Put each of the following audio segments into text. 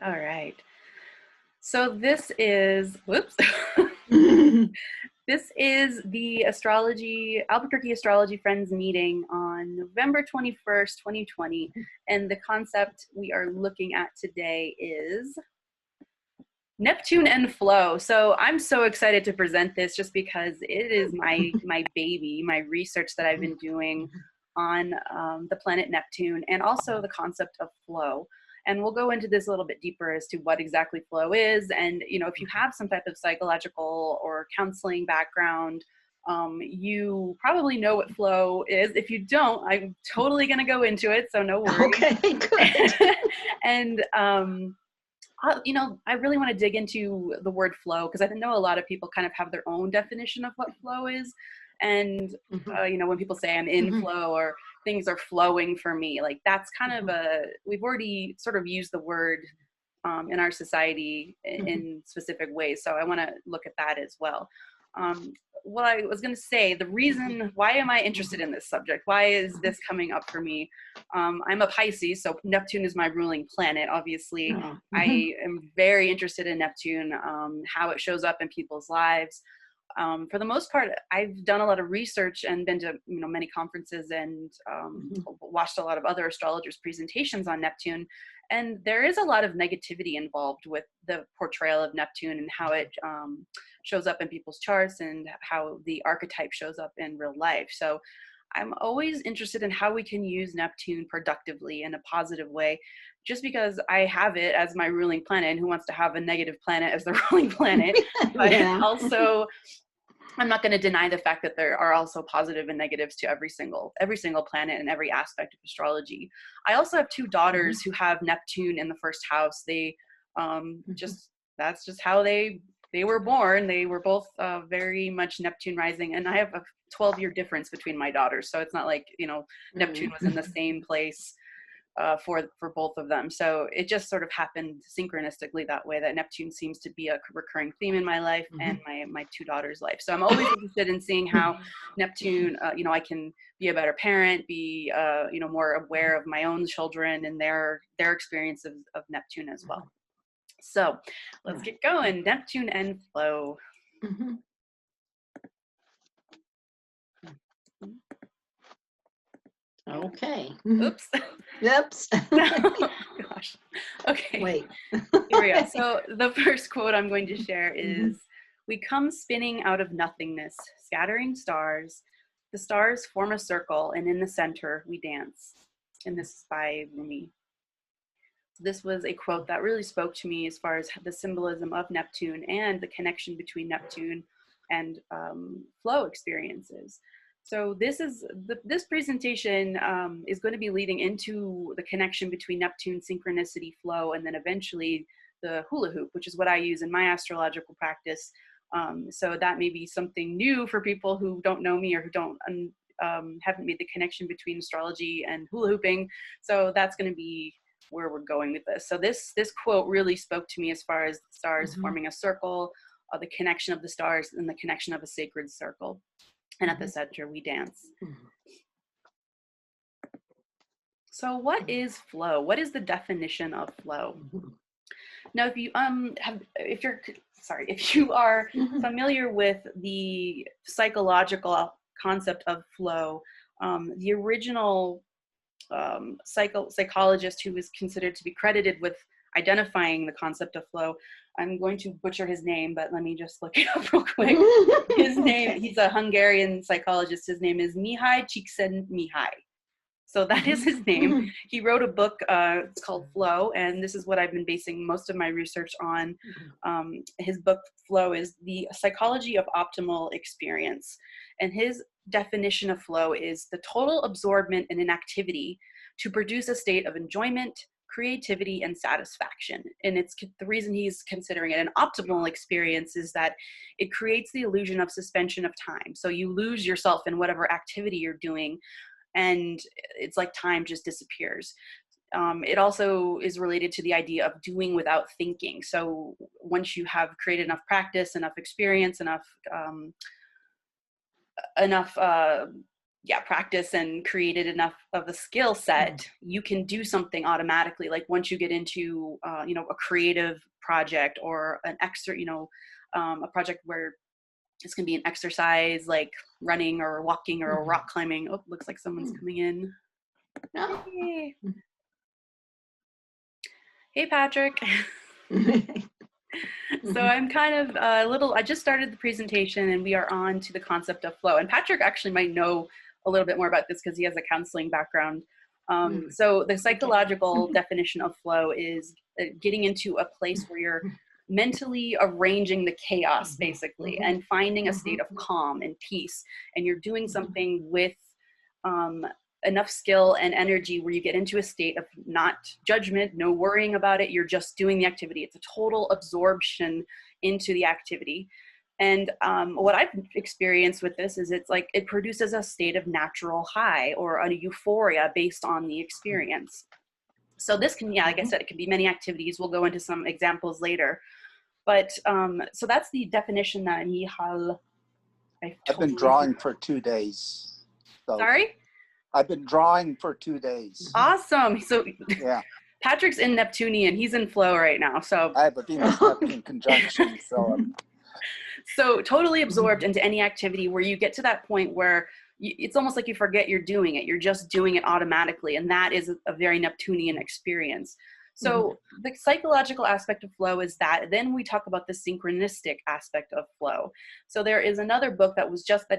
All right. So this is, whoops. This is the Albuquerque Astrology Friends meeting on November 21st, 2020. And the concept we are looking at today is Neptune and Flow. So I'm so excited to present this just because it is my baby, my research that I've been doing on the planet Neptune and also the concept of flow. And we'll go into this a little bit deeper as to what exactly flow is. And, if you have some type of psychological or counseling background, you probably know what flow is. If you don't, I'm totally going to go into it, so no worries. Okay, good. And, I really want to dig into the word flow because I know a lot of people kind of have their own definition of what flow is. And, when people say I'm in flow or things are flowing for me, like that's kind of we've already sort of used the word in our society in specific ways. So I want to look at that as well. What I was going to say, the reason why am I interested in this subject? Why is this coming up for me? I'm a Pisces, so Neptune is my ruling planet. Obviously, I am very interested in Neptune, how it shows up in people's lives. For the most part, I've done a lot of research and been to many conferences and watched a lot of other astrologers' presentations on Neptune. And there is a lot of negativity involved with the portrayal of Neptune and how it shows up in people's charts and how the archetype shows up in real life. So I'm always interested in how we can use Neptune productively in a positive way, just because I have it as my ruling planet, and who wants to have a negative planet as the ruling planet? But also, I'm not going to deny the fact that there are also positive and negatives to every single planet and every aspect of astrology. I also have two daughters who have Neptune in the first house. They that's just how they were born. They were both very much Neptune rising, and I have a 12-year difference between my daughters. So it's not like, Neptune was in the same place for both of them. So it just sort of happened synchronistically that way, that Neptune seems to be a recurring theme in my life and my two daughters' life. So I'm always interested in seeing how Neptune, I can be a better parent, be, more aware of my own children and their experiences of Neptune as well. So let's get going. Neptune and Flow. Okay. Oops. Oops. Oh, gosh. Okay. Wait. Here we go. So the first quote I'm going to share is, "We come spinning out of nothingness, scattering stars. The stars form a circle, and in the center we dance." And this is by Rumi. This was a quote that really spoke to me as far as the symbolism of Neptune and the connection between Neptune and flow experiences. So this presentation is going to be leading into the connection between Neptune, synchronicity, flow, and then eventually the hula hoop, which is what I use in my astrological practice. So that may be something new for people who don't know me or who don't haven't made the connection between astrology and hula hooping. So that's going to be where we're going with this. So this quote really spoke to me as far as the stars forming a circle, the connection of the stars, and the connection of a sacred circle. And at the center, we dance. So what is flow? What is the definition of flow? Now, if you if you are familiar with the psychological concept of flow, the original psychologist who was considered to be credited with identifying the concept of flow, I'm going to butcher his name, but let me just look it up real quick. His name, he's a Hungarian psychologist. His name is Mihai Csikszentmihalyi. So that is his name. He wrote a book, it's called Flow, and this is what I've been basing most of my research on. His book, Flow, is the psychology of optimal experience. And his definition of flow is the total absorbment in an activity to produce a state of enjoyment, creativity, and satisfaction. And it's the reason he's considering it an optimal experience is that it creates the illusion of suspension of time. So you lose yourself in whatever activity you're doing, and it's like time just disappears. It also is related to the idea of doing without thinking. So once you have created enough practice, enough experience, enough practice and created enough of a skill set, you can do something automatically. Like once you get into, a creative project or an extra, a project where it's going to be an exercise like running or walking or rock climbing. Oh, looks like someone's coming in. No. Hey, hey Patrick. So I'm kind of I just started the presentation and we are on to the concept of flow. And Patrick actually might know a little bit more about this because he has a counseling background. So the psychological definition of flow is getting into a place where you're mentally arranging the chaos basically and finding a state of calm and peace. And you're doing something with enough skill and energy where you get into a state of not judgment, no worrying about it. You're just doing the activity. It's a total absorption into the activity. And what I've experienced with this is it's like it produces a state of natural high or a euphoria based on the experience. So this can, like I said, it can be many activities. We'll go into some examples later. But so that's the definition that Michal. I've been drawing for 2 days. So. Sorry? I've been drawing for 2 days. Awesome. So yeah, Patrick's in Neptunian. He's in flow right now. So I have a Venus-Neptune conjunction. So totally absorbed into any activity where you get to that point where it's almost like you forget you're doing it. You're just doing it automatically. And that is a very Neptunian experience. So the psychological aspect of flow is that. Then we talk about the synchronistic aspect of flow. So there is another book that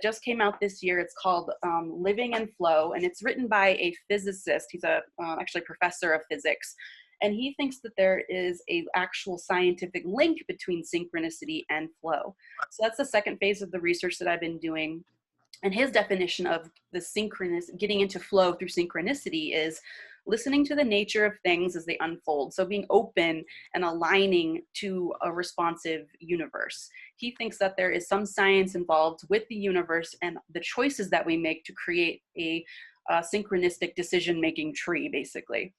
just came out this year. It's called Living in Flow, and it's written by a physicist. He's actually a professor of physics, and he thinks that there is a actual scientific link between synchronicity and flow. So that's the second phase of the research that I've been doing. And his definition of the getting into flow through synchronicity is listening to the nature of things as they unfold. So being open and aligning to a responsive universe. He thinks that there is some science involved with the universe and the choices that we make to create a synchronistic decision-making tree, basically.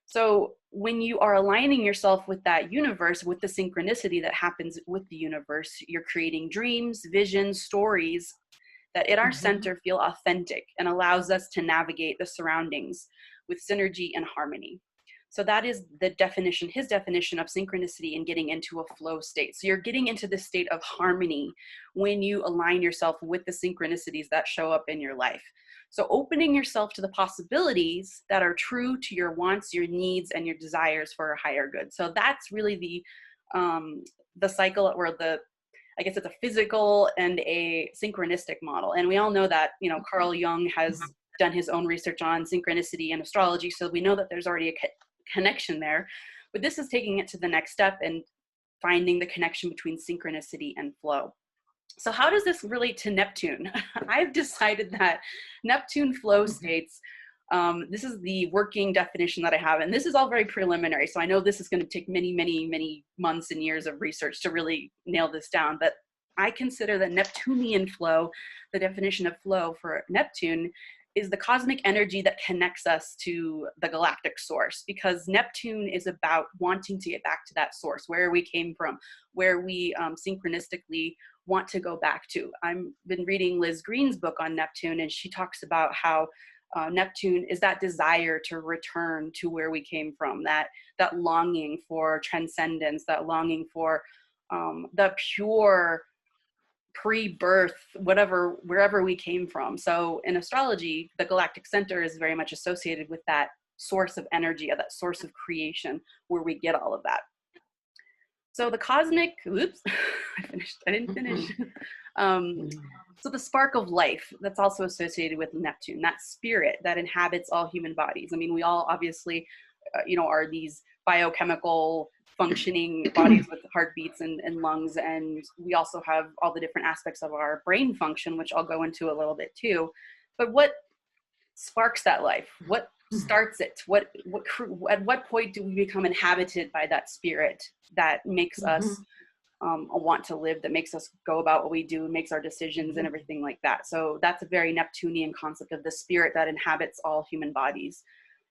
So when you are aligning yourself with that universe, with the synchronicity that happens with the universe, you're creating dreams, visions, stories that in our center feel authentic and allows us to navigate the surroundings with synergy and harmony. So that is the definition, his definition of synchronicity and getting into a flow state. So you're getting into this state of harmony when you align yourself with the synchronicities that show up in your life. So opening yourself to the possibilities that are true to your wants, your needs, and your desires for a higher good. So that's really the cycle, or I guess it's a physical and a synchronistic model. And we all know that, Carl Jung has done his own research on synchronicity and astrology. So we know that there's already a connection there, but this is taking it to the next step and finding the connection between synchronicity and flow. So how does this relate to Neptune? I've decided that Neptune flow states, this is the working definition that I have, and this is all very preliminary. So I know this is going to take many, many, many months and years of research to really nail this down, but I consider that Neptunian flow, the definition of flow for Neptune, is the cosmic energy that connects us to the galactic source, because Neptune is about wanting to get back to that source, where we came from, where we synchronistically want to go back to. I've been reading Liz Green's book on Neptune, and she talks about how Neptune is that desire to return to where we came from, that longing for transcendence, that longing for the pure pre-birth, wherever we came from. So in astrology, the galactic center is very much associated with that source of energy, or that source of creation where we get all of that. So the cosmic, I didn't finish. So the spark of life that's also associated with Neptune, that spirit that inhabits all human bodies. I mean, we all obviously, are these biochemical functioning bodies with heartbeats and lungs. And we also have all the different aspects of our brain function, which I'll go into a little bit too. But what sparks that life? What starts it? At what point do we become inhabited by that spirit that makes us want to live, that makes us go about what we do, makes our decisions and everything like that? So that's a very Neptunian concept of the spirit that inhabits all human bodies.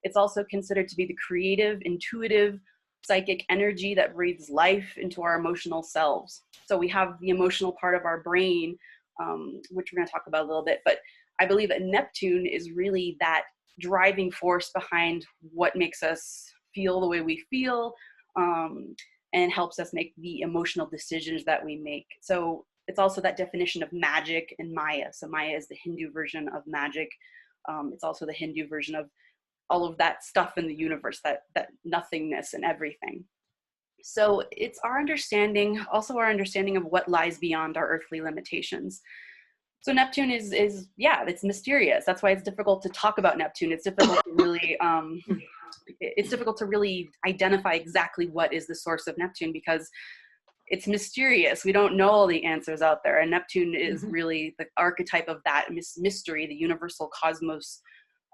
It's also considered to be the creative, intuitive, psychic energy that breathes life into our emotional selves. So we have the emotional part of our brain, which we're going to talk about a little bit, but I believe that Neptune is really that driving force behind what makes us feel the way we feel, and helps us make the emotional decisions that we make. So it's also that definition of magic and Maya. So Maya is the Hindu version of magic. It's also the Hindu version of all of that stuff in the universe, that nothingness and everything. So it's our understanding, also our understanding of what lies beyond our earthly limitations. So Neptune is it's mysterious. That's why it's difficult to talk about Neptune. It's difficult to really identify exactly what is the source of Neptune, because it's mysterious. We don't know all the answers out there. And Neptune is really the archetype of that mystery, the universal cosmos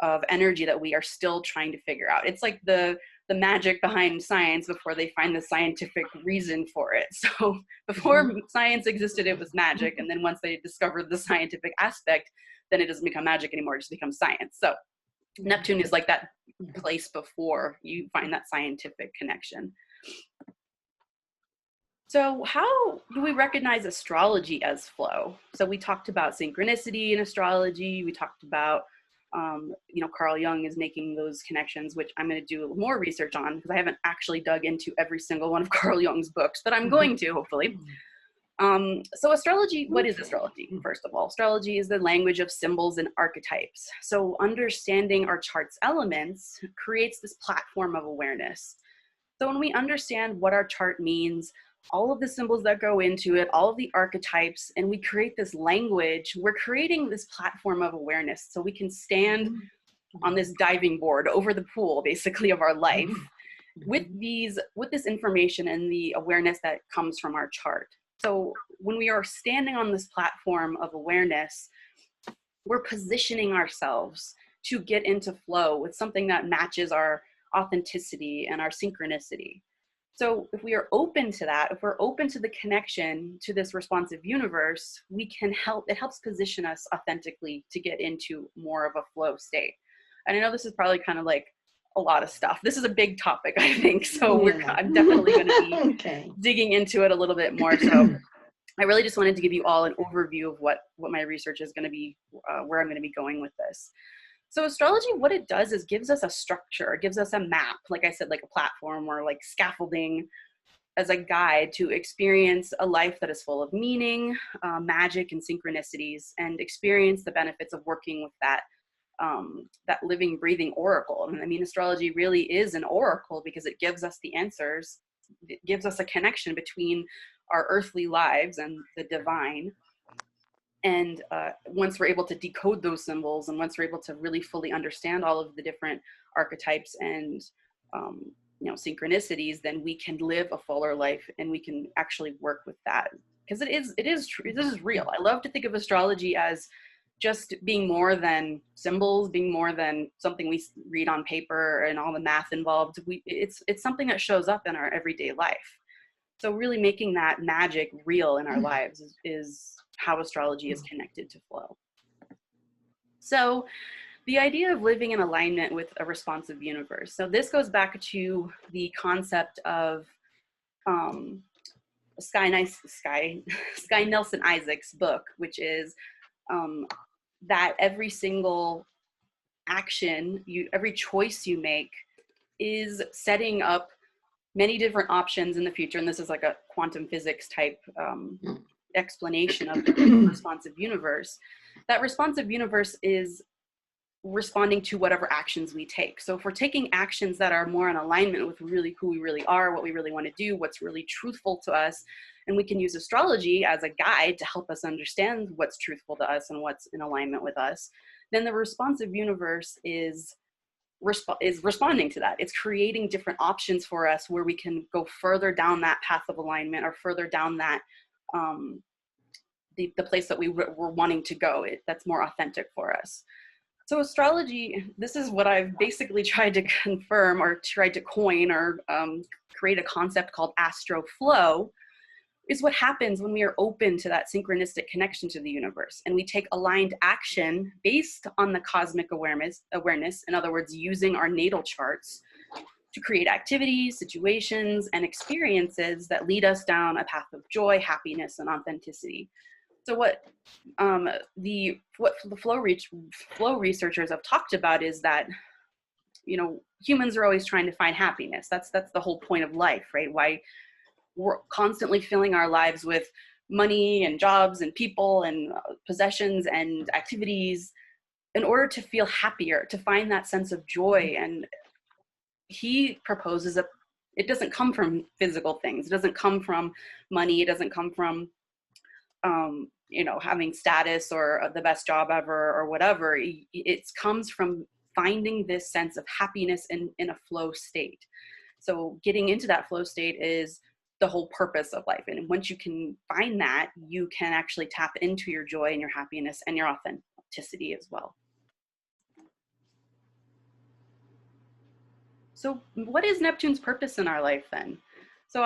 of energy that we are still trying to figure out. It's like the magic behind science before they find the scientific reason for it. So before science existed, it was magic. And then once they discovered the scientific aspect, then it doesn't become magic anymore, it just becomes science. So Neptune is like that place before you find that scientific connection. So how do we recognize astrology as flow? So we talked about synchronicity in astrology. We talked about, Carl Jung is making those connections, which I'm going to do more research on, because I haven't actually dug into every single one of Carl Jung's books, but I'm going to, hopefully. So astrology, what is astrology? First of all, astrology is the language of symbols and archetypes. So understanding our chart's elements creates this platform of awareness. So when we understand what our chart means, all of the symbols that go into it, all of the archetypes, and we create this language, we're creating this platform of awareness. So we can stand on this diving board over the pool, basically, of our life with this information and the awareness that comes from our chart. So when we are standing on this platform of awareness, we're positioning ourselves to get into flow with something that matches our authenticity and our synchronicity. So if we are open to that, if we're open to the connection to this responsive universe, it helps position us authentically to get into more of a flow state. And I know this is probably kind of like a lot of stuff. This is a big topic, I think. So I'm definitely going to be digging into it a little bit more. So I really just wanted to give you all an overview of what my research is going to be, where I'm going to be going with this. So astrology, what it does is gives us a structure, it gives us a map, like I said, like a platform or like scaffolding as a guide to experience a life that is full of meaning, magic, and synchronicities, and experience the benefits of working with that living, breathing oracle. And I mean, astrology really is an oracle because it gives us the answers. It gives us a connection between our earthly lives and the divine. And once we're able to decode those symbols, and once we're able to really fully understand all of the different archetypes and synchronicities, then we can live a fuller life, and we can actually work with that, because it is true. This is real. I love to think of astrology as just being more than symbols, being more than something we read on paper and all the math involved. It's something that shows up in our everyday life. So really making that magic real in our lives is how astrology is connected to flow. So the idea of living in alignment with a responsive universe. So this goes back to the concept of Sky Nelson Isaac's book, which is that every single action, every choice you make is setting up many different options in the future. And this is like a quantum physics type explanation of the responsive universe. That responsive universe is responding to whatever actions we take. So if we're taking actions that are more in alignment with really who we really are, what we really want to do, what's really truthful to us, and we can use astrology as a guide to help us understand what's truthful to us and what's in alignment with us, then the responsive universe is responding to that. It's creating different options for us where we can go further down that path of alignment, or further down that the place that we're wanting to go. That's more authentic for us. So astrology, this is what I've basically tried to confirm, or tried to coin, or create a concept called astro flow, is what happens when we are open to that synchronistic connection to the universe, and we take aligned action based on the cosmic awareness, in other words, using our natal charts to create activities, situations, and experiences that lead us down a path of joy, happiness, and authenticity. So what the flow researchers have talked about is that, you know, humans are always trying to find happiness. That's the whole point of life, right? Why we're constantly filling our lives with money and jobs and people and possessions and activities in order to feel happier, to find that sense of joy. And he proposes that it doesn't come from physical things. It doesn't come from money. It doesn't come from, you know, having status or the best job ever or whatever. It comes from finding this sense of happiness in a flow state. So getting into that flow state is the whole purpose of life. And once you can find that, you can actually tap into your joy and your happiness and your authenticity as well. So what is Neptune's purpose in our life then? So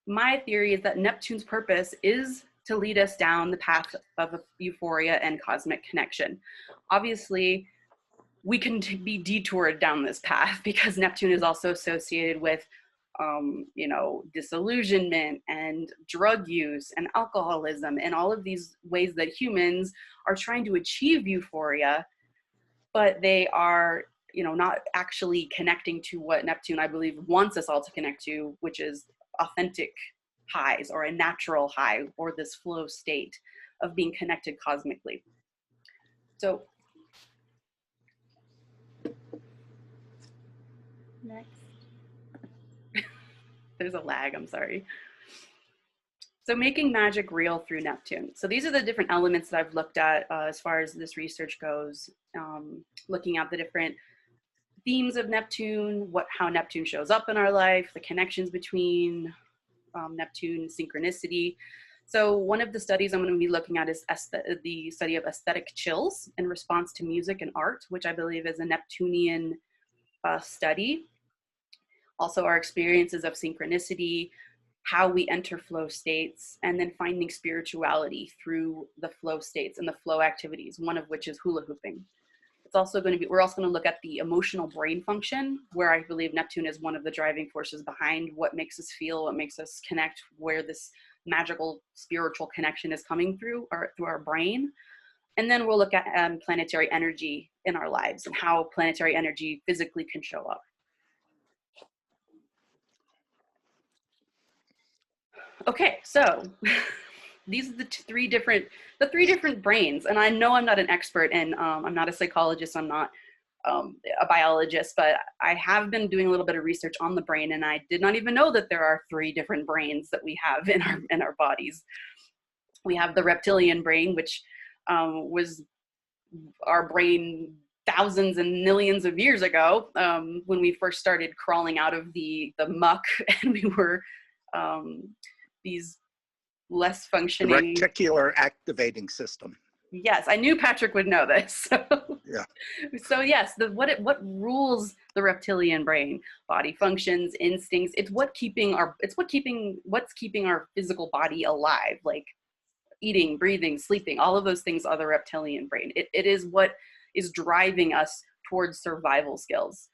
my theory is that Neptune's purpose is to lead us down the path of euphoria and cosmic connection. Obviously, we can be detoured down this path because Neptune is also associated with, you know, disillusionment and drug use and alcoholism and all of these ways that humans are trying to achieve euphoria, but they are, you know, not actually connecting to what Neptune, I believe, wants us all to connect to, which is authentic highs or a natural high or this flow state of being connected cosmically. So next. There's a lag, I'm sorry. So making magic real through Neptune. So these are the different elements that I've looked at as far as this research goes, looking at the different themes of Neptune, how Neptune shows up in our life, the connections between Neptune, synchronicity. So one of the studies I'm going to be looking at is the study of aesthetic chills in response to music and art, which I believe is a Neptunian study. Also our experiences of synchronicity, how we enter flow states, and then finding spirituality through the flow states and the flow activities, one of which is hula hooping. It's also going to be, we're also going to look at the emotional brain function, where I believe Neptune is one of the driving forces behind what makes us feel, what makes us connect, where this magical spiritual connection is coming through our brain. And then we'll look at planetary energy in our lives and how planetary energy physically can show up. Okay, so these are the three different brains. And I know I'm not an expert and I'm not a psychologist, I'm not a biologist, but I have been doing a little bit of research on the brain, and I did not even know that there are 3 different brains that we have in our bodies. We have the reptilian brain, which was our brain thousands and millions of years ago, when we first started crawling out of the muck, and we were these less functioning. The reticular activating system. Yes, I knew Patrick would know this. So, yeah. So yes, what rules the reptilian brain? Body functions, instincts. What's keeping our physical body alive, like eating, breathing, sleeping. All of those things are the reptilian brain. It is what is driving us towards survival skills.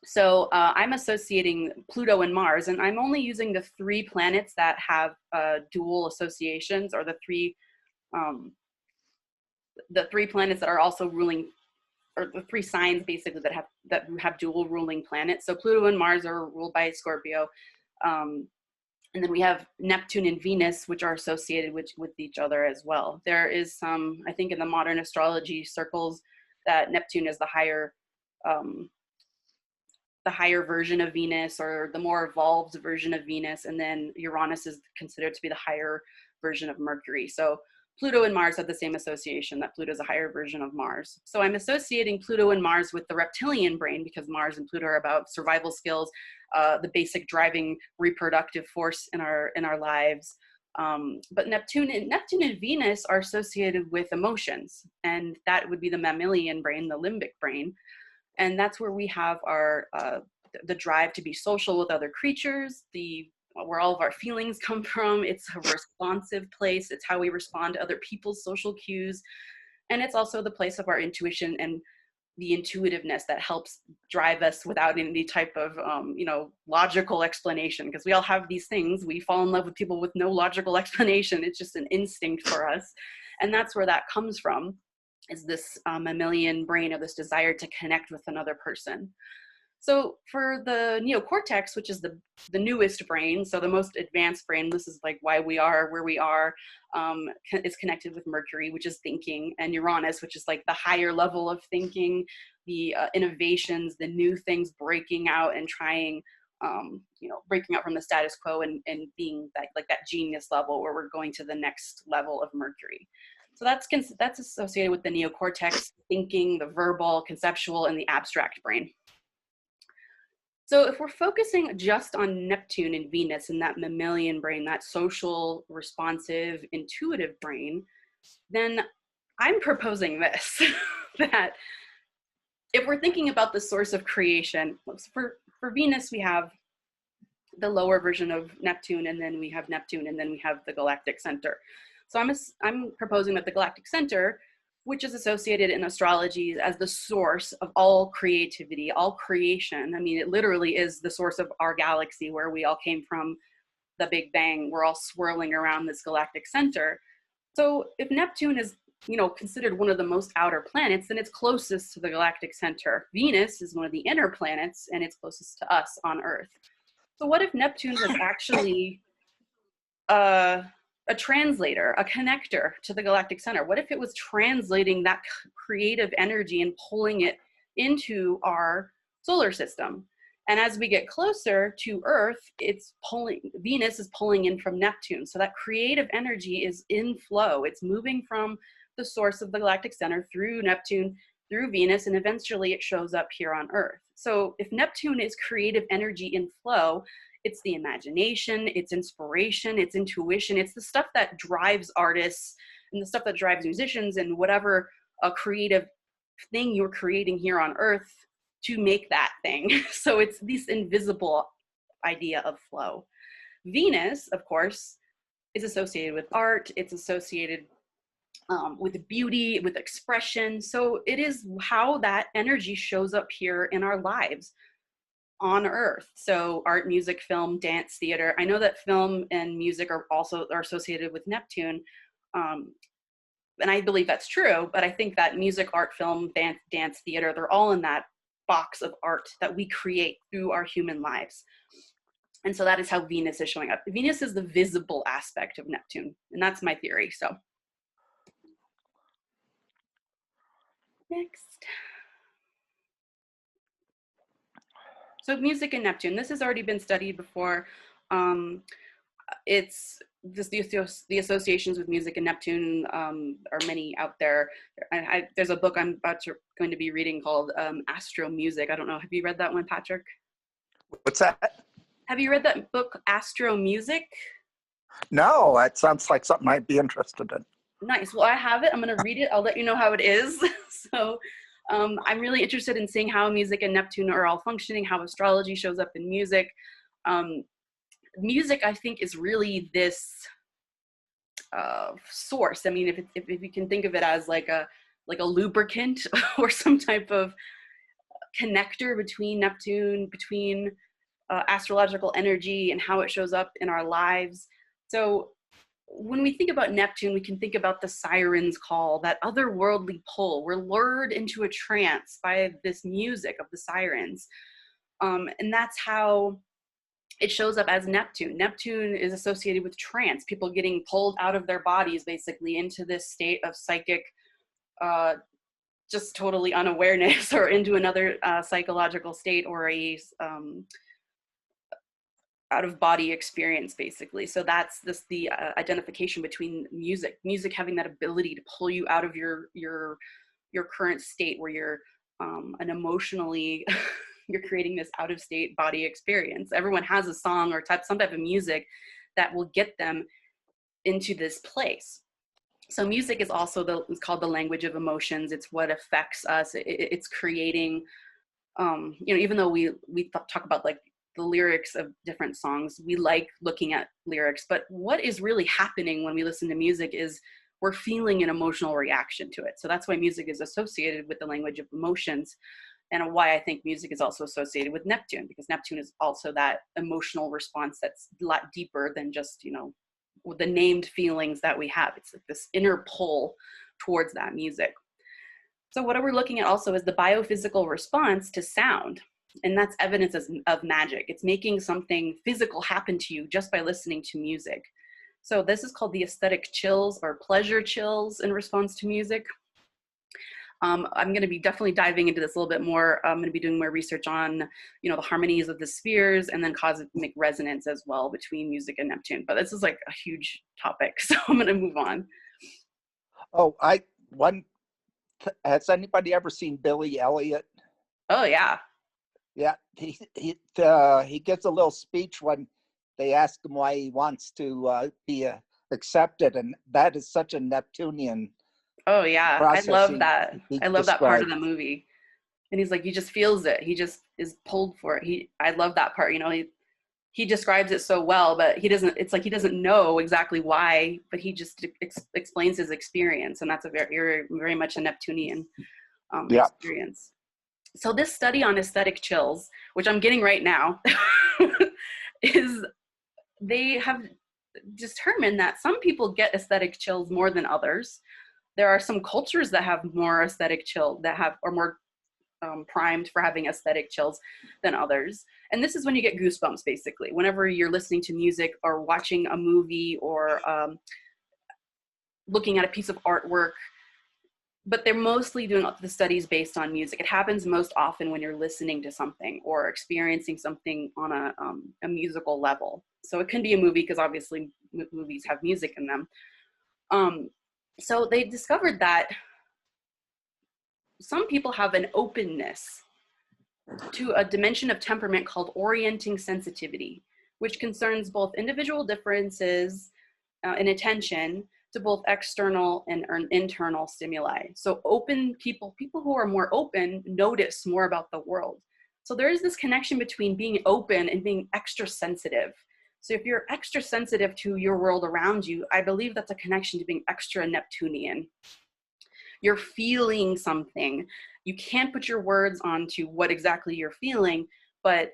So I'm associating Pluto and Mars, and I'm only using the 3 planets that have dual associations, or the 3 planets that are also ruling, or the 3 signs basically that have dual ruling planets. So Pluto and Mars are ruled by Scorpio, and then we have Neptune and Venus, which are associated with each other as well. There is some, I think, in the modern astrology circles, that Neptune is the higher version of Venus, or the more evolved version of Venus, and then Uranus is considered to be the higher version of Mercury. So Pluto and Mars have the same association, that Pluto is a higher version of Mars. So I'm associating Pluto and Mars with the reptilian brain, because Mars and Pluto are about survival skills, the basic driving reproductive force in our lives. But Neptune and Venus are associated with emotions, and that would be the mammalian brain, the limbic brain. And that's where we have our the drive to be social with other creatures, where all of our feelings come from. It's a responsive place. It's how we respond to other people's social cues. And it's also the place of our intuition and the intuitiveness that helps drive us without any type of, logical explanation, because we all have these things. We fall in love with people with no logical explanation. It's just an instinct for us. And that's where that comes from, is this mammalian brain, or this desire to connect with another person. So for the neocortex, which is the newest brain, so the most advanced brain, this is like why we are where we are, is connected with Mercury, which is thinking, and Uranus, which is like the higher level of thinking, the innovations, the new things, breaking out and trying, breaking out from the status quo and being that genius level where we're going to the next level of Mercury. So that's associated with the neocortex, thinking, the verbal, conceptual, and the abstract brain. So if we're focusing just on Neptune and Venus and that mammalian brain, that social, responsive, intuitive brain, then I'm proposing this, that if we're thinking about the source of creation, for Venus, we have the lower version of Neptune, and then we have Neptune, and then we have the galactic center. So I'm proposing that the galactic center, which is associated in astrology as the source of all creativity, all creation. I mean, it literally is the source of our galaxy, where we all came from, the Big Bang. We're all swirling around this galactic center. So if Neptune is, considered one of the most outer planets, then it's closest to the galactic center. Venus is one of the inner planets, and it's closest to us on Earth. So what if Neptune was actually a translator, a connector to the galactic center? What if it was translating that creative energy and pulling it into our solar system? And as we get closer to Earth, Venus is pulling in from Neptune. So that creative energy is in flow. It's moving from the source of the galactic center through Neptune, through Venus, and eventually it shows up here on Earth. So if Neptune is creative energy in flow, it's the imagination, it's inspiration, it's intuition, it's the stuff that drives artists and the stuff that drives musicians and whatever a creative thing you're creating here on Earth to make that thing. So it's this invisible idea of flow. Venus, of course, is associated with art, it's associated with beauty, with expression. So it is how that energy shows up here in our lives on Earth. So art, music, film, dance, theater. I know that film and music are associated with Neptune, and I believe that's true, but I think that music, art, film, dance, theater, they're all in that box of art that we create through our human lives. And so that is how Venus is showing up. Venus is the visible aspect of Neptune, and that's my theory. So next. So music and Neptune, this has already been studied before. It's just the associations with music and Neptune are many out there. There's a book I'm going to be reading called Astro Music. I don't know, have you read that one, Patrick? What's that? Have you read that book, Astro Music? No, it sounds like something I'd be interested in. Nice. Well, I have it. I'm going to read it. I'll let you know how it is. So I'm really interested in seeing how music and Neptune are all functioning, how astrology shows up in music. Music, I think, is really this source. I mean, if you can think of it as like a lubricant or some type of connector between Neptune, between astrological energy and how it shows up in our lives. So when we think about Neptune, we can think about the siren's call, that otherworldly pull. We're lured into a trance by this music of the sirens. And that's how it shows up as Neptune. Neptune is associated with trance, people getting pulled out of their bodies, basically, into this state of psychic, just totally unawareness, or into another psychological state, or a out-of-body experience, basically. So that's the identification between music having that ability to pull you out of your current state, where you're an emotionally you're creating this out-of-state body experience. Everyone has a song or some type of music that will get them into this place. So music is also it's called the language of emotions. It's what affects us. It's creating, even though we talk about like the lyrics of different songs, we like looking at lyrics, but what is really happening when we listen to music is we're feeling an emotional reaction to it. So that's why music is associated with the language of emotions, and why I think music is also associated with Neptune, because Neptune is also that emotional response that's a lot deeper than just, you know, the named feelings that we have. It's like this inner pull towards that music. So what we're looking at also is the biophysical response to sound. And that's evidence of magic. It's making something physical happen to you just by listening to music. So this is called the aesthetic chills or pleasure chills in response to music. I'm going to be definitely diving into this a little bit more. I'm going to be doing more research on, you know, the harmonies of the spheres and then cosmic resonance as well between music and Neptune. But this is like a huge topic, so I'm going to move on. Oh, has anybody ever seen Billy Elliot? Oh yeah. Yeah, he gives a little speech when they ask him why he wants to be accepted, and that is such a Neptunian. Oh yeah, I love that. I love that part of the movie. And he's like, he just feels it. He just is pulled for it. I love that part. You know, he describes it so well, but he doesn't. It's like he doesn't know exactly why, but he just explains his experience, and that's a very, very much a Neptunian experience. So this study on aesthetic chills, which I'm getting right now, is they have determined that some people get aesthetic chills more than others. There are some cultures that have more aesthetic chill, that are more primed for having aesthetic chills than others. And this is when you get goosebumps, basically. Whenever you're listening to music or watching a movie or looking at a piece of artwork, but they're mostly doing the studies based on music. It happens most often when you're listening to something or experiencing something on a musical level. So it can be a movie, because obviously movies have music in them. So they discovered that some people have an openness to a dimension of temperament called orienting sensitivity, which concerns both individual differences in attention to both external and internal stimuli. So open people who are more open notice more about the world. So there is this connection between being open and being extra sensitive. So if you're extra sensitive to your world around you, I believe that's a connection to being extra Neptunian. You're feeling something. You can't put your words onto what exactly you're feeling, but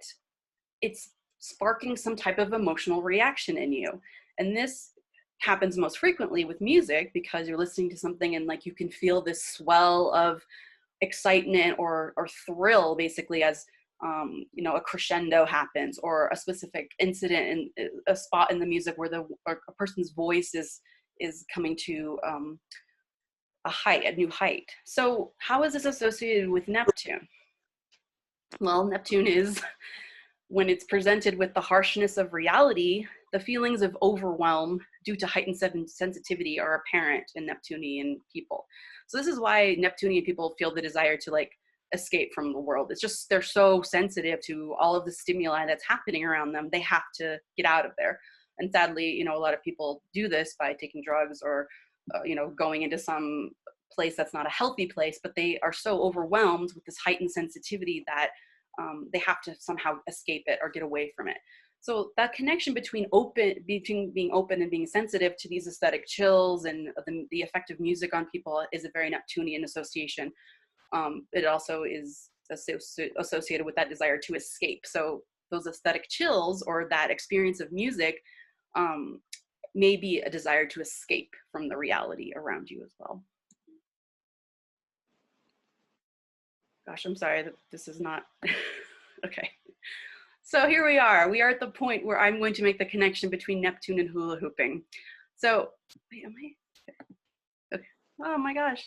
it's sparking some type of emotional reaction in you. And this happens most frequently with music, because you're listening to something and like you can feel this swell of excitement or thrill, basically, as you know, a crescendo happens, or a specific incident in a spot in the music where a person's voice is coming to a new height. So how is this associated with Neptune? Well, Neptune is, when it's presented with the harshness of reality, the feelings of overwhelm due to heightened sensitivity are apparent in Neptunian people. So this is why Neptunian people feel the desire to like escape from the world. It's just, they're so sensitive to all of the stimuli that's happening around them. They have to get out of there. And sadly, you know, a lot of people do this by taking drugs or, you know, going into some place that's not a healthy place, but they are so overwhelmed with this heightened sensitivity that they have to somehow escape it or get away from it. So that connection between being open and being sensitive to these aesthetic chills and the effect of music on people is a very Neptunian association. It also is associated with that desire to escape. So those aesthetic chills or that experience of music may be a desire to escape from the reality around you as well. Gosh, I'm sorry that this is not, okay. So here we are at the point where I'm going to make the connection between Neptune and hula hooping. So, wait, am I? Okay. Oh my gosh,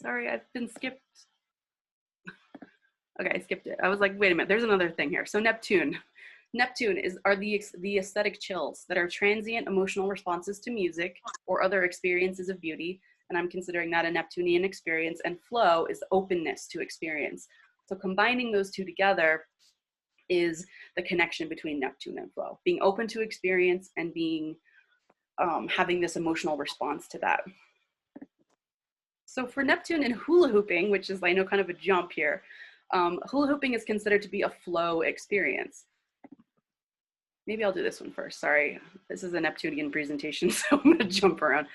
sorry, I've been skipped. Okay, I skipped it. I was like, wait a minute, there's another thing here. So Neptune are the aesthetic chills that are transient emotional responses to music or other experiences of beauty. And I'm considering that a Neptunian experience. And flow is openness to experience. So combining those two together is the connection between Neptune and flow, being open to experience and being having this emotional response to that. So for Neptune and hula hooping, which is, I know, kind of a jump here, hula hooping is considered to be a flow experience. Maybe I'll do this one first. Sorry, this is a Neptunian presentation, so I'm going to jump around.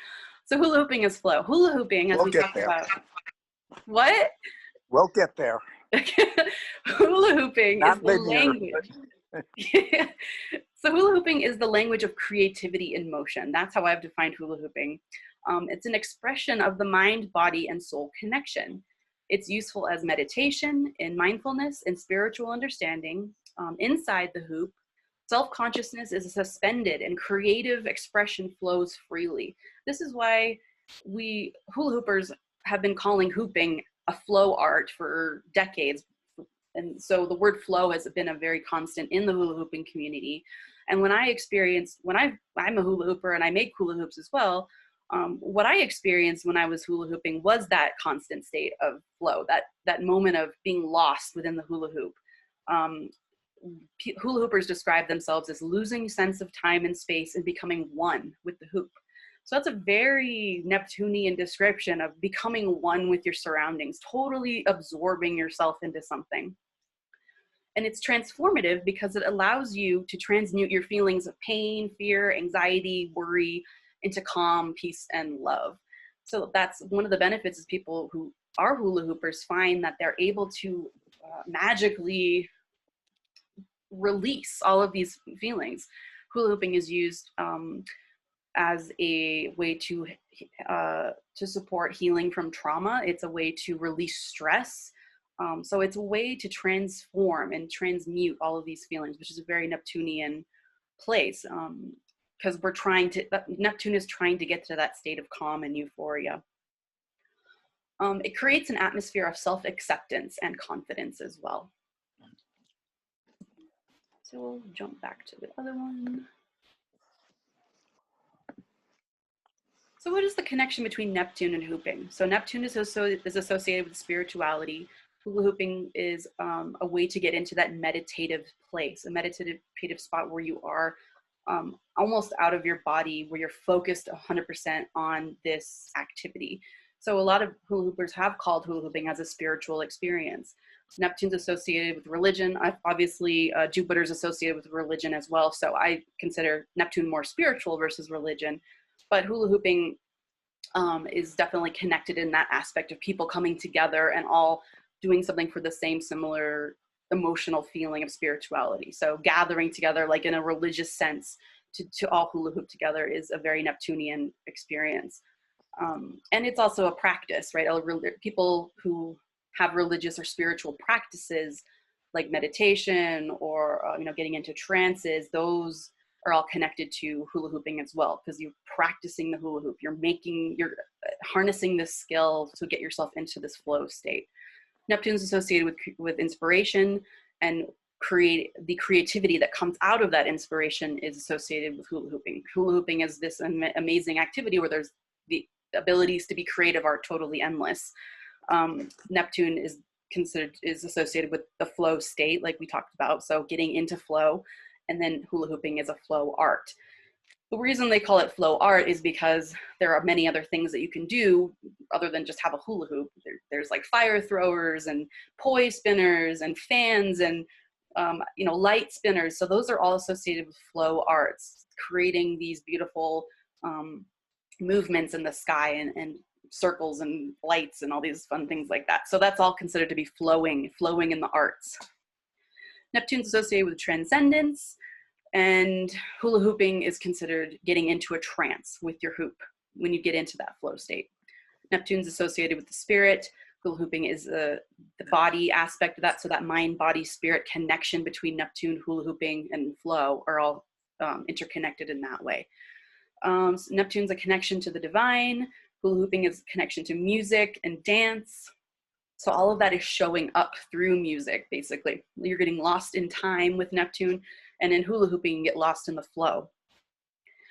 So hula hooping is flow. Hula hooping, as We'll we get talked there. about. What? We'll get there. Hula hooping is Not the linear. language. So hula hooping is the language of creativity in motion. That's how I've defined hula hooping. It's an expression of the mind, body, and soul connection. It's useful as meditation, in mindfulness, and spiritual understanding. Inside the hoop, self-consciousness is suspended and creative expression flows freely. This is why we hula hoopers have been calling hooping a flow art for decades. And so the word flow has been a very constant in the hula hooping community. And when I'm a hula hooper and I make hula hoops as well, what I experienced when I was hula hooping was that constant state of flow, that moment of being lost within the hula hoop. Hula hoopers describe themselves as losing sense of time and space and becoming one with the hoop. So that's a very Neptunian description of becoming one with your surroundings, totally absorbing yourself into something. And it's transformative because it allows you to transmute your feelings of pain, fear, anxiety, worry into calm, peace, and love. So that's one of the benefits is people who are hula hoopers find that they're able to magically release all of these feelings. Hula hooping is used as a way to support healing from trauma. It's a way to release stress. So it's a way to transform and transmute all of these feelings, which is a very Neptunian place, because Neptune is trying to get to that state of calm and euphoria. It creates an atmosphere of self-acceptance and confidence as well. So we'll jump back to the other one. So what is the connection between Neptune and hooping? So Neptune is associated with spirituality. Hula hooping is a way to get into that meditative place, a meditative spot where you are almost out of your body, where you're focused 100% on this activity. So a lot of hula hoopers have called hula hooping as a spiritual experience. Neptune's associated with religion. Obviously, Jupiter's associated with religion as well. So I consider Neptune more spiritual versus religion. But hula hooping is definitely connected in that aspect of people coming together and all doing something for the same similar emotional feeling of spirituality. So gathering together, like in a religious sense, to all hula hoop together is a very Neptunian experience. And it's also a practice, right? People who have religious or spiritual practices like meditation or getting into trances, those are all connected to hula hooping as well, because you're practicing the hula hoop. You're harnessing this skill to get yourself into this flow state. Neptune's associated with inspiration, and the creativity that comes out of that inspiration is associated with hula hooping. Hula hooping is this amazing activity where there's the abilities to be creative are totally endless. Neptune is associated with the flow state, like we talked about, so getting into flow, and then hula hooping is a flow art. The reason they call it flow art is because there are many other things that you can do other than just have a hula hoop. There's like fire throwers and poi spinners and fans and light spinners. So those are all associated with flow arts, creating these beautiful movements in the sky and circles and lights and all these fun things like that. So that's all considered to be flowing in the arts. Neptune's associated with transcendence, and hula hooping is considered getting into a trance with your hoop when you get into that flow state. Neptune's associated with the spirit. Hula hooping is the body aspect of that. So that mind, body, spirit connection between Neptune, hula hooping, and flow are all interconnected in that way. So Neptune's a connection to the divine. Hula hooping is a connection to music and dance. So all of that is showing up through music, basically. You're getting lost in time with Neptune, and in hula hooping, you get lost in the flow.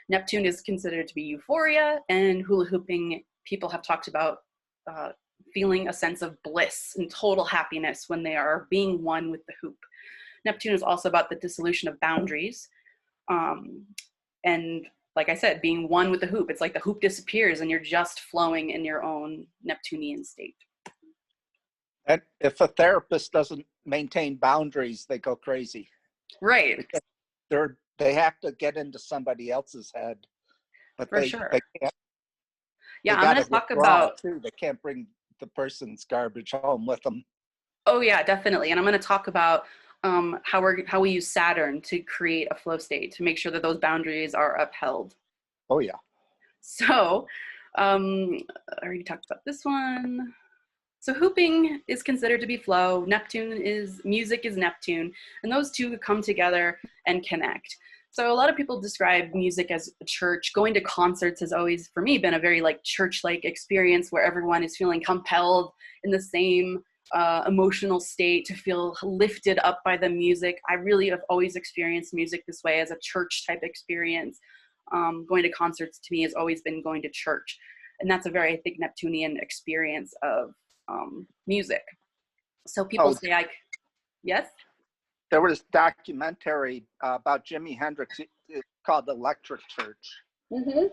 Neptune is considered to be euphoria, and hula hooping, people have talked about feeling a sense of bliss and total happiness when they are being one with the hoop. Neptune is also about the dissolution of boundaries. And like I said, being one with the hoop, it's like the hoop disappears and you're just flowing in your own Neptunian state. And if a therapist doesn't maintain boundaries, they go crazy. Right. Because they have to get into somebody else's head, but For they sure. they can't. Yeah, They I'm got going to to talk withdraw about, too. They can't bring the person's garbage home with them. oh yeah, definitely. And I'm going to talk about how we use Saturn to create a flow state to make sure that those boundaries are upheld. Oh yeah. So, I already talked about this one. So hooping is considered to be flow. Music is Neptune, and those two come together and connect. So a lot of people describe music as a church. Going to concerts has always, for me, been a very like church-like experience where everyone is feeling compelled in the same emotional state to feel lifted up by the music. I really have always experienced music this way as a church type experience. Going to concerts to me has always been going to church. And that's a very, I think, Neptunian experience of music. So people Oh, say, yes? there was a documentary about Jimi Hendrix called Electric Church. Mm-hmm.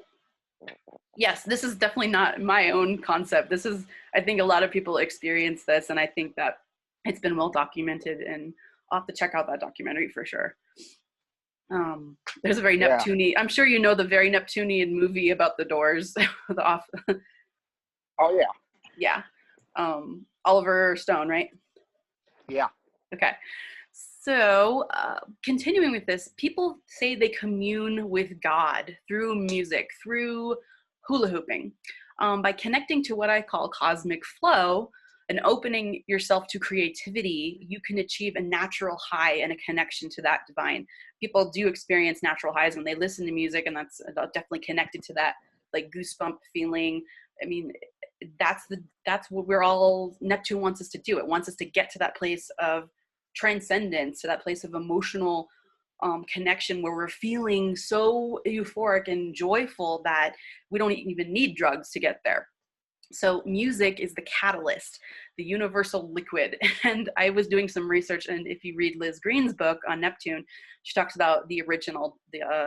Yes, this is definitely not my own concept. I think a lot of people experience this, and I think that it's been well documented, and I'll have to check out that documentary for sure. There's a very Yeah. Neptunian, I'm sure you know the very Neptunian movie about the Doors. Oh yeah. Yeah. Oliver Stone, right? Yeah. Okay. So, continuing with this, people say they commune with God through music, through hula hooping, by connecting to what I call cosmic flow and opening yourself to creativity. You can achieve a natural high and a connection to that divine. People do experience natural highs when they listen to music, and that's definitely connected to that like goosebump feeling. I mean, that's what Neptune wants us to do. It wants us to get to that place of transcendence, to that place of emotional connection where we're feeling so euphoric and joyful that we don't even need drugs to get there. So music is the catalyst, the universal liquid. And I was doing some research, and if you read Liz Green's book on Neptune, she talks about the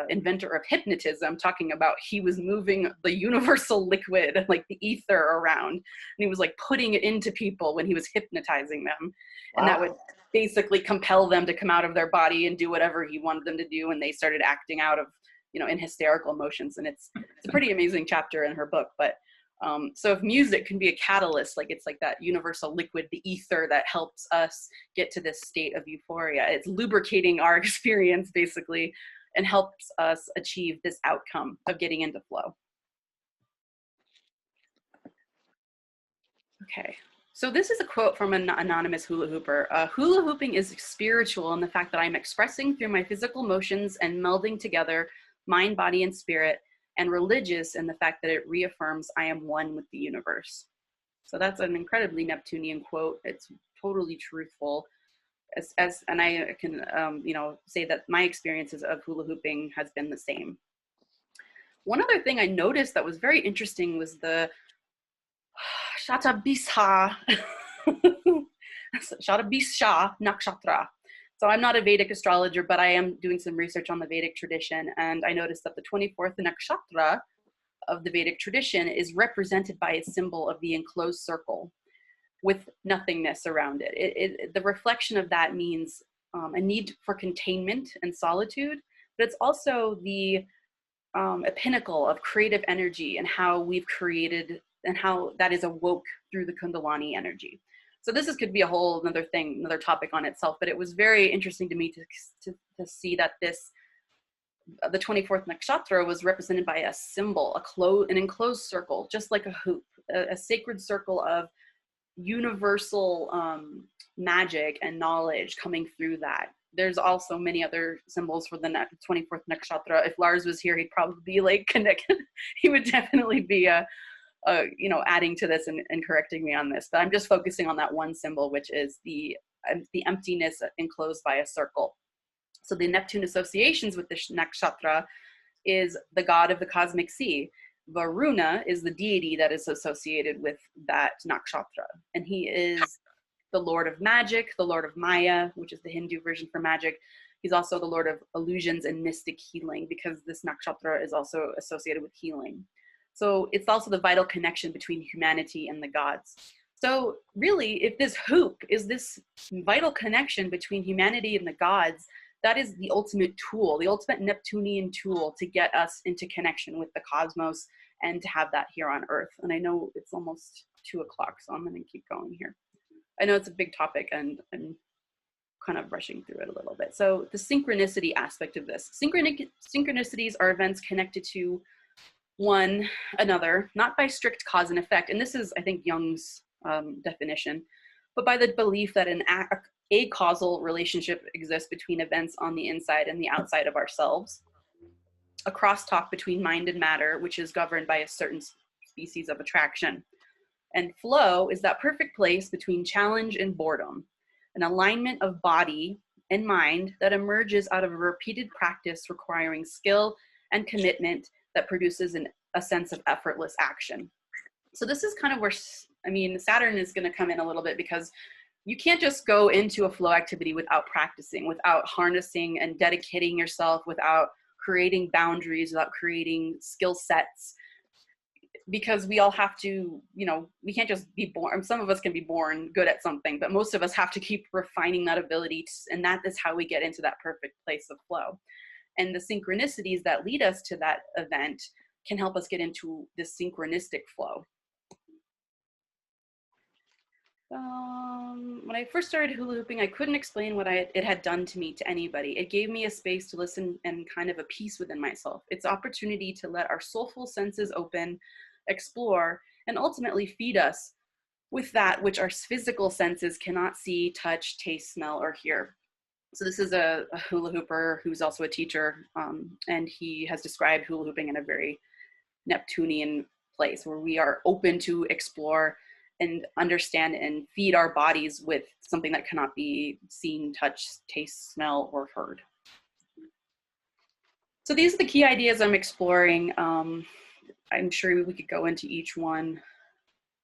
inventor of hypnotism, talking about he was moving the universal liquid, like the ether around, and he was like putting it into people when he was hypnotizing them. Wow. And that would basically compel them to come out of their body and do whatever he wanted them to do. And they started acting out of, in hysterical emotions. And it's a pretty amazing chapter in her book. But so if music can be a catalyst, like it's like that universal liquid, the ether that helps us get to this state of euphoria, it's lubricating our experience basically and helps us achieve this outcome of getting into flow. Okay, so this is a quote from an anonymous hula hooper. Hula hooping is spiritual in the fact that I'm expressing through my physical motions and melding together mind, body, and spirit, and religious in the fact that it reaffirms I am one with the universe. So that's an incredibly Neptunian quote. It's totally truthful. And I can say that my experiences of hula hooping has been the same. One other thing I noticed that was very interesting was the Shatabisha Nakshatra. So I'm not a Vedic astrologer, but I am doing some research on the Vedic tradition, and I noticed that the 24th nakshatra of the Vedic tradition is represented by a symbol of the enclosed circle with nothingness around it. The reflection of that means a need for containment and solitude, but it's also a pinnacle of creative energy and how we've created and how that is awoke through the Kundalini energy. So this could be a whole another topic on itself, but it was very interesting to me to see that the 24th nakshatra was represented by a symbol, an enclosed circle, just like a hoop, a sacred circle of universal magic and knowledge coming through that. There's also many other symbols for the 24th nakshatra. If Lars was here, he'd probably be like connected. He would definitely be adding to this and correcting me on this. But I'm just focusing on that one symbol, which is the emptiness enclosed by a circle. So the Neptune associations with this nakshatra is the god of the cosmic sea. Varuna is the deity that is associated with that nakshatra. And he is the lord of magic, the lord of Maya, which is the Hindu version for magic. He's also the lord of illusions and mystic healing, because this nakshatra is also associated with healing. So it's also the vital connection between humanity and the gods. So really, if this hoop is this vital connection between humanity and the gods, that is the ultimate tool, the ultimate Neptunian tool to get us into connection with the cosmos and to have that here on Earth. And I know it's almost 2 o'clock, so I'm going to keep going here. I know it's a big topic and I'm kind of rushing through it a little bit. So the synchronicity aspect of this. Synchronicities are events connected to one another, not by strict cause and effect. And this is, I think, Jung's definition, but by the belief that a causal relationship exists between events on the inside and the outside of ourselves. A crosstalk between mind and matter, which is governed by a certain species of attraction. And flow is that perfect place between challenge and boredom, an alignment of body and mind that emerges out of a repeated practice requiring skill and commitment that produces a sense of effortless action. So this is kind of where, I mean, Saturn is going to come in a little bit, because you can't just go into a flow activity without practicing, without harnessing and dedicating yourself, without creating boundaries, without creating skill sets, because we all have to, you know, we can't just be born. Some of us can be born good at something, but most of us have to keep refining that ability. And that is how we get into that perfect place of flow. And the synchronicities that lead us to that event can help us get into this synchronistic flow. When I first started hula hooping, I couldn't explain what it had done to me to anybody. It gave me a space to listen and kind of a peace within myself. It's opportunity to let our soulful senses open, explore, and ultimately feed us with that which our physical senses cannot see, touch, taste, smell, or hear. So this is a hula hooper who's also a teacher, and he has described hula hooping in a very Neptunian place where we are open to explore and understand and feed our bodies with something that cannot be seen, touched, taste, smell, or heard. So these are the key ideas I'm exploring. I'm sure we could go into each one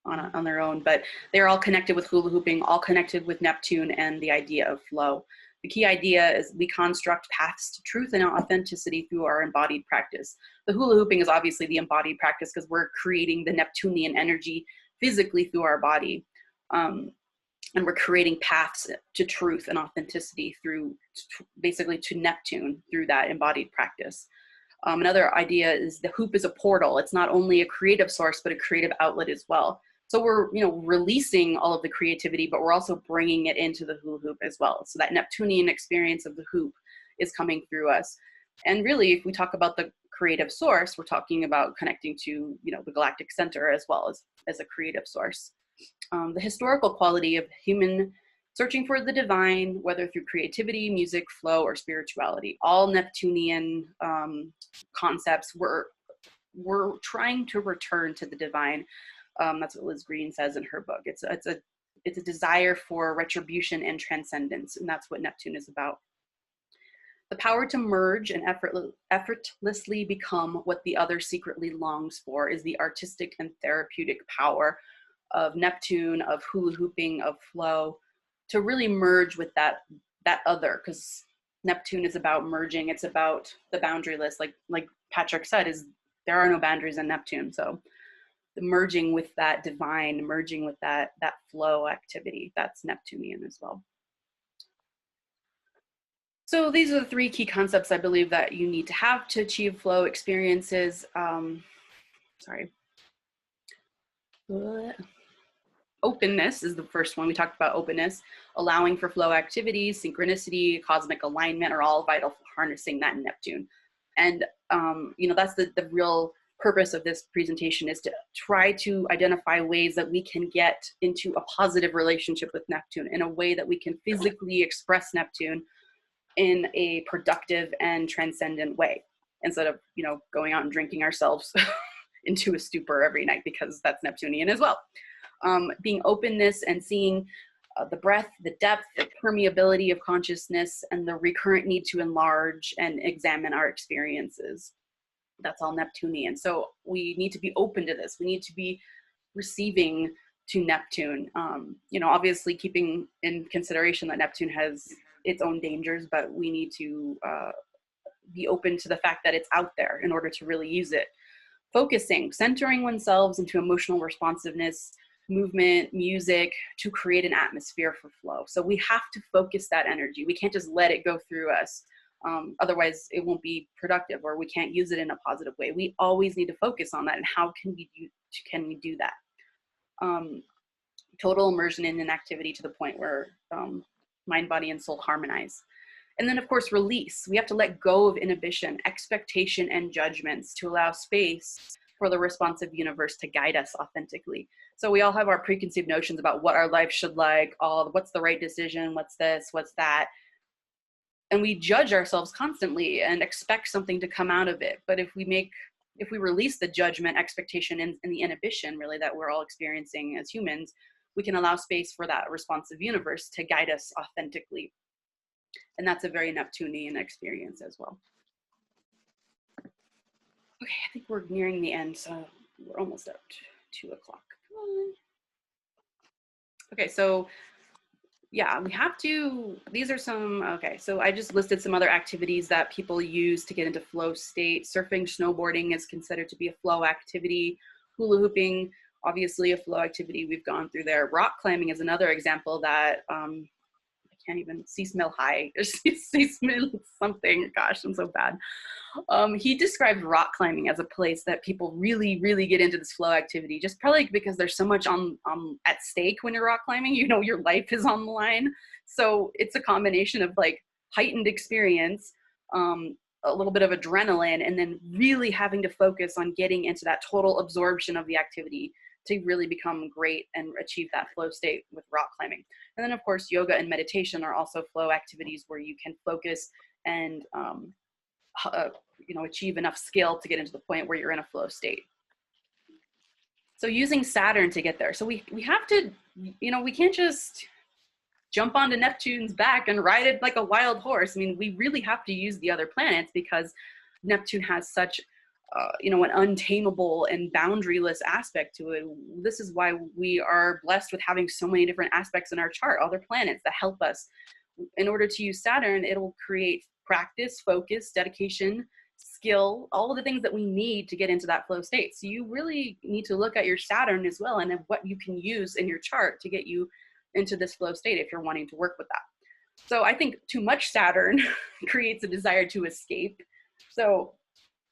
on their own, but they're all connected with hula hooping, all connected with Neptune and the idea of flow. The key idea is we construct paths to truth and authenticity through our embodied practice. The hula hooping is obviously the embodied practice because we're creating the Neptunian energy physically through our body. And we're creating paths to truth and authenticity through basically to Neptune through that embodied practice. Another idea is the hoop is a portal. It's not only a creative source, but a creative outlet as well. So we're, you know, releasing all of the creativity, but we're also bringing it into the hula hoop as well. So that Neptunian experience of the hoop is coming through us. And really, if we talk about the creative source, we're talking about connecting to, you know, the galactic center as well as a creative source. The historical quality of human searching for the divine, whether through creativity, music, flow, or spirituality, all Neptunian concepts, we're trying to return to the divine. That's what Liz Green says in her book. It's a desire for retribution and transcendence, and that's what Neptune is about. The power to merge and effortlessly become what the other secretly longs for is the artistic and therapeutic power of Neptune, of hula hooping, of flow, to really merge with that other, because Neptune is about merging. It's about the boundaryless, like Patrick said, is there are no boundaries in Neptune. So the merging with that divine, merging with that flow activity, that's Neptunian as well. So these are the 3 key concepts I believe that you need to have to achieve flow experiences. Openness is the first one. We talked about openness. Allowing for flow activities, synchronicity, cosmic alignment are all vital for harnessing that in Neptune. And you know, that's the real purpose of this presentation, is to try to identify ways that we can get into a positive relationship with Neptune in a way that we can physically express Neptune in a productive and transcendent way, instead of, you know, going out and drinking ourselves into a stupor every night, because that's Neptunian as well. Being openness and seeing the breadth, the depth, the permeability of consciousness, and the recurrent need to enlarge and examine our experiences. That's all Neptunian. So we need to be open to this. We need to be receiving to Neptune. You know, obviously keeping in consideration that Neptune has its own dangers, but we need to be open to the fact that it's out there in order to really use it. Focusing, centering oneself into emotional responsiveness, movement, music, to create an atmosphere for flow. So we have to focus that energy. We can't just let it go through us. Otherwise it won't be productive, or we can't use it in a positive way. We always need to focus on that, and how can we do that? Total immersion in an activity to the point where mind, body, and soul harmonize. And then, of course, release. We have to let go of inhibition, expectation, and judgments to allow space for the responsive universe to guide us authentically. So we all have our preconceived notions about what our life should like, what's the right decision, what's this, what's that. And we judge ourselves constantly and expect something to come out of it. But if we release the judgment, expectation, and the inhibition really that we're all experiencing as humans, we can allow space for that responsive universe to guide us authentically. And that's a very Neptunian experience as well. Okay, I think we're nearing the end, so we're almost at 2 o'clock. Okay, so yeah, we have to, these are some, okay, so I just listed some other activities that people use to get into flow state. Surfing, snowboarding is considered to be a flow activity. Hula hooping, obviously a flow activity. We've gone through there. Rock climbing is another example that, I can't even see, smell high, see, smell something. Gosh, I'm so bad. He described rock climbing as a place that people really, really get into this flow activity, just probably because there's so much at stake when you're rock climbing. You know, your life is on the line. So it's a combination of like heightened experience, a little bit of adrenaline, and then really having to focus on getting into that total absorption of the activity to really become great and achieve that flow state with rock climbing. And then of course, yoga and meditation are also flow activities where you can focus and achieve enough skill to get into the point where you're in a flow state. So using Saturn to get there. So we have to, we can't just jump onto Neptune's back and ride it like a wild horse. I mean, we really have to use the other planets because Neptune has such an untamable and boundaryless aspect to it. This is why we are blessed with having so many different aspects in our chart, other planets that help us. In order to use Saturn, it'll create practice, focus, dedication, skill, all of the things that we need to get into that flow state. So you really need to look at your Saturn as well, and what you can use in your chart to get you into this flow state if you're wanting to work with that. So I think too much Saturn creates a desire to escape. So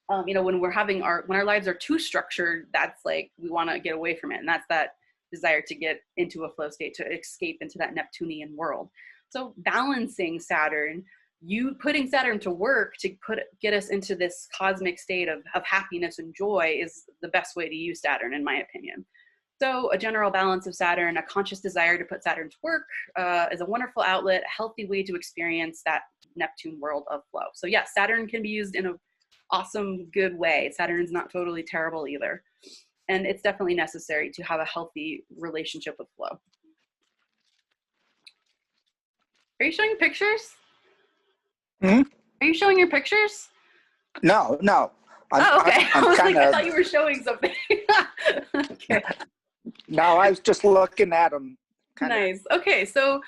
when our lives are too structured, that's like we want to get away from it, and that's that desire to get into a flow state, to escape into that Neptunian world. So balancing Saturn, you putting Saturn to work to get us into this cosmic state of happiness and joy is the best way to use Saturn, in my opinion. So a general balance of Saturn, a conscious desire to put Saturn to work is a wonderful outlet, a healthy way to experience that Neptune world of flow. So yes, Saturn can be used in an awesome, good way. Saturn's not totally terrible either. And it's definitely necessary to have a healthy relationship with flow. Are you showing pictures? Hmm? Are you showing your pictures? No. Okay. I thought you were showing something. Okay. No, I was just looking at them. Nice. Okay, so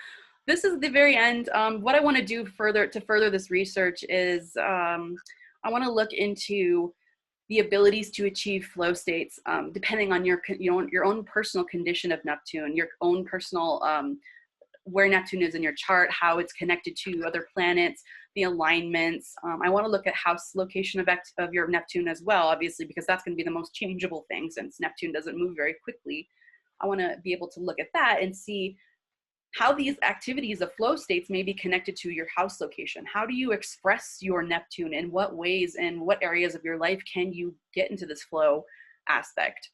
this is the very end. What I want to do to further this research is I want to look into the abilities to achieve flow states depending on your own personal condition of Neptune, your own personal where Neptune is in your chart, how it's connected to other planets, the alignments. I want to look at house location of your Neptune as well, obviously, because that's going to be the most changeable thing since Neptune doesn't move very quickly. I want to be able to look at that and see how these activities of flow states may be connected to your house location. How do you express your Neptune? In what ways and what areas of your life can you get into this flow aspect?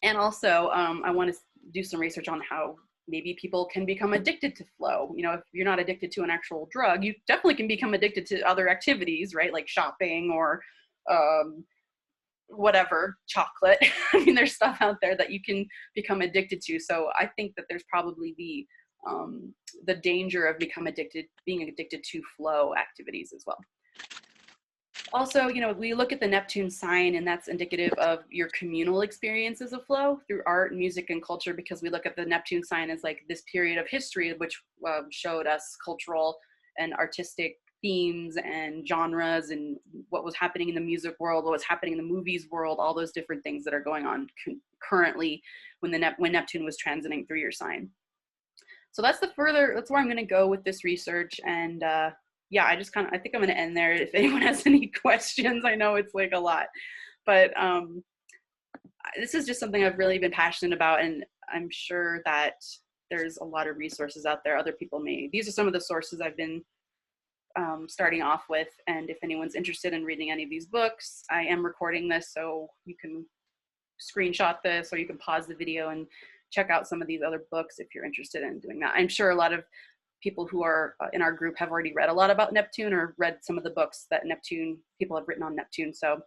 And also, I want to do some research on how maybe people can become addicted to flow. If you're not addicted to an actual drug, you definitely can become addicted to other activities, right? Like shopping or whatever, chocolate. I mean, there's stuff out there that you can become addicted to. So I think that there's probably the danger of being addicted to flow activities as well. Also, we look at the Neptune sign, and that's indicative of your communal experiences of flow through art, music, and culture, because we look at the Neptune sign as like this period of history which showed us cultural and artistic themes and genres and what was happening in the music world, what was happening in the movies world, all those different things that are going on currently when Neptune was transiting through your sign. So that's where I'm going to go with this research. And yeah, I think I'm going to end there. If anyone has any questions, I know it's like a lot, but this is just something I've really been passionate about, and I'm sure that there's a lot of resources out there. Other people these are some of the sources I've been starting off with. And if anyone's interested in reading any of these books, I am recording this, so you can screenshot this, or you can pause the video and check out some of these other books if you're interested in doing that. I'm sure a lot of people who are in our group have already read a lot about Neptune, or read some of the books that people have written on Neptune. So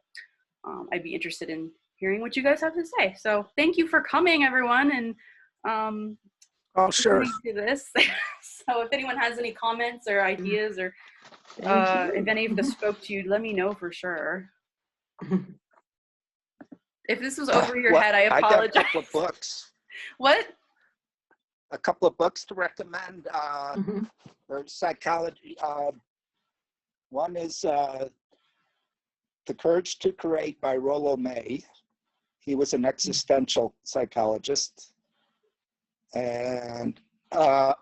I'd be interested in hearing what you guys have to say. So thank you for coming, everyone. And Oh, sure. to this. So if anyone has any comments or ideas, or if any of this spoke to you, let me know for sure. If this was over your head, I apologize. I got a couple of books. What? A couple of books to recommend. There's psychology. One is The Courage to Create by Rollo May. He was an existential psychologist. And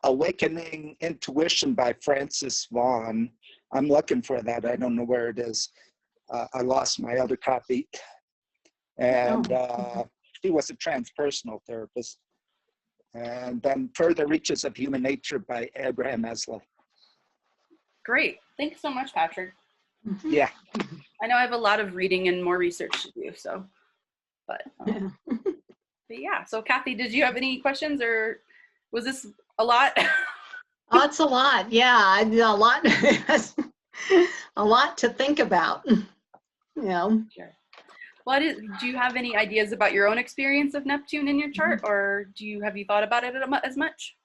Awakening Intuition by Francis Vaughan. I'm looking for that. I don't know where it is. I lost my other copy. And he was a transpersonal therapist. And then Further Reaches of Human Nature by Abraham Maslow. Great. Thanks so much, Patrick. Yeah. I know I have a lot of reading and more research to do, so. But yeah. So Kathy, did you have any questions, or was this a lot? Oh, it's a lot. Yeah, a lot. A lot to think about. You know. Sure. Well, do you have any ideas about your own experience of Neptune in your chart, or have you thought about it as much?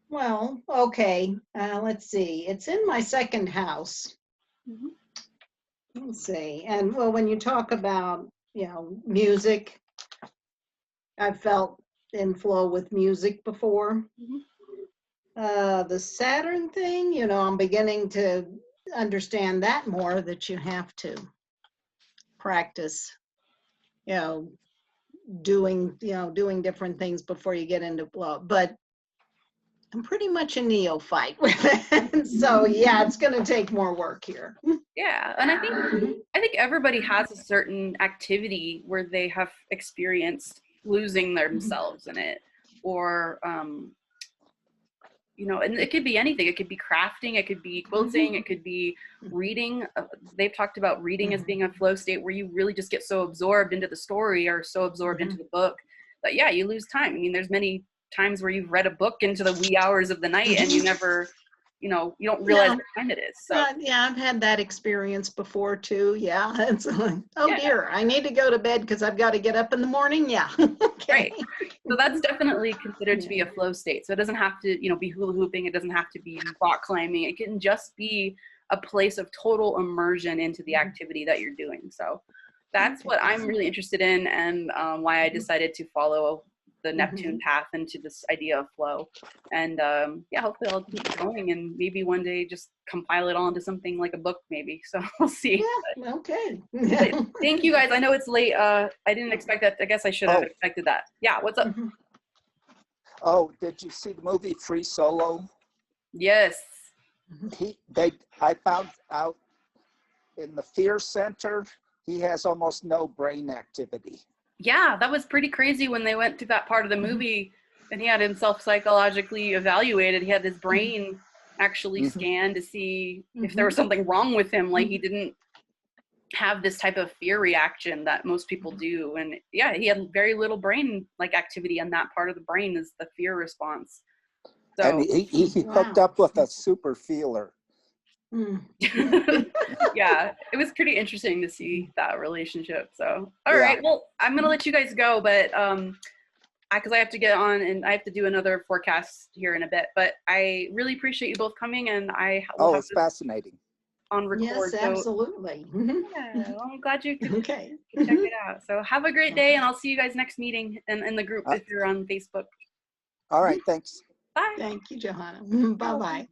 Well, okay. Let's see. It's in my second house. Let's see. And well, when you talk about, music, I've felt in flow with music before. The Saturn thing, I'm beginning to understand that more, that you have to practice, doing different things before you get into flow. But I'm pretty much a neophyte with it. So yeah, it's going to take more work here. Yeah. And I think everybody has a certain activity where they have experienced losing themselves in it, or, and it could be anything. It could be crafting, it could be quilting, it could be reading. They've talked about reading as being a flow state where you really just get so absorbed into the story, or so absorbed into the book that, yeah, you lose time. I mean, there's many times where you've read a book into the wee hours of the night and you never, you don't realize what time it is. So yeah, I've had that experience before too. Yeah. It's like, dear, I need to go to bed because I've got to get up in the morning. Yeah. Okay. Right. So that's definitely considered to be a flow state. So it doesn't have to, be hula hooping. It doesn't have to be rock climbing. It can just be a place of total immersion into the activity that you're doing. So that's what I'm really interested in, and why I decided to follow the Neptune path into this idea of flow. And hopefully I'll keep going, and maybe one day just compile it all into something like a book, maybe. So we'll see. Yeah, okay. Thank you guys. I know it's late. I didn't expect that. I guess I should have expected that. Yeah, what's up? Oh, did you see the movie Free Solo? Yes. I found out in the fear center, he has almost no brain activity. Yeah, that was pretty crazy when they went to that part of the movie and he had himself psychologically evaluated. He had his brain actually scanned to see if there was something wrong with him. Like, he didn't have this type of fear reaction that most people do. And yeah, he had very little brain activity, and that part of the brain is the fear response. So, and he hooked up with a super feeler. Yeah, it was pretty interesting to see that relationship. So all right, well, I'm gonna let you guys go, but because I have to get on and I have to do another forecast here in a bit, but I really appreciate you both coming, and I will have it's fascinating on record. Yes, absolutely. Yeah, well, I'm glad you could check it out. So have a great day, and I'll see you guys next meeting in the group if you're on Facebook. All right, thanks. Bye. Thank you, Johanna. Bye-bye.